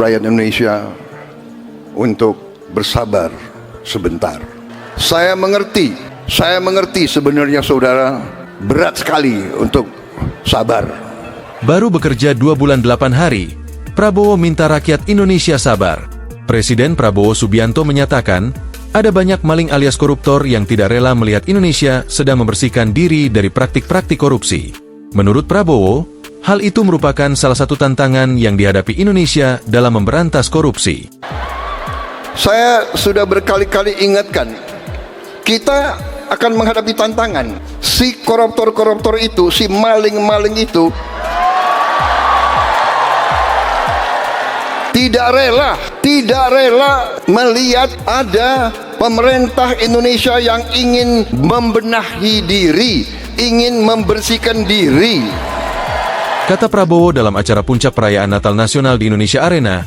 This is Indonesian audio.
rakyat Indonesia untuk bersabar sebentar. Saya mengerti sebenarnya saudara berat sekali untuk sabar. Baru bekerja 2 bulan 8 hari, Prabowo minta rakyat Indonesia sabar. Presiden Prabowo Subianto menyatakan, ada banyak maling alias koruptor yang tidak rela melihat Indonesia sedang membersihkan diri dari praktik-praktik korupsi. Menurut Prabowo, hal itu merupakan salah satu tantangan yang dihadapi Indonesia dalam memberantas korupsi. Saya sudah berkali-kali ingatkan, kita akan menghadapi tantangan. Si koruptor-koruptor itu, si maling-maling itu tidak rela melihat ada pemerintah Indonesia yang ingin membenahi diri, ingin membersihkan diri. Kata Prabowo dalam acara puncak perayaan Natal Nasional di Indonesia Arena,